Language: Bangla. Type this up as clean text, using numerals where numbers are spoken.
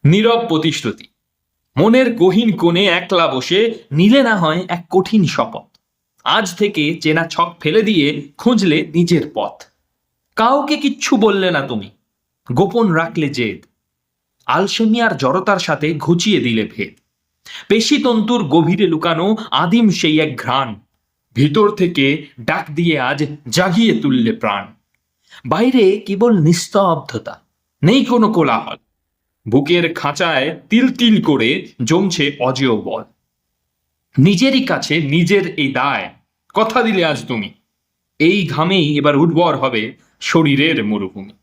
নীরব প্রতিশ্রুতি। মনের গহীন কোণে একলা বসে নিলে না হয় এক কঠিন শপথ। আজ থেকে চেনা ছক ফেলে দিয়ে খুঁজলে নিজের পথ। কাউকে কিচ্ছু বললে না তুমি, গোপন রাখলে জেদ। আলসেমি আর জড়তার সাথে ঘুচিয়ে দিলে ভেদ। পেশিতন্তুর গভীরে লুকানো আদিম সেই এক ঘ্রাণ, ভিতর থেকে ডাক দিয়ে আজ জাগিয়ে তুললে প্রাণ। বাইরে কেবল নিস্তব্ধতা, নেই কোনো কোলাহল। বুকের খাঁচায় তিল তিল করে জমছে অজেয় বল। নিজেরই কাছে নিজের এই দায়, কথা দিলে আজ তুমি। এই ঘামেই এবার উর্বর হবে শরীরের মরুভূমি।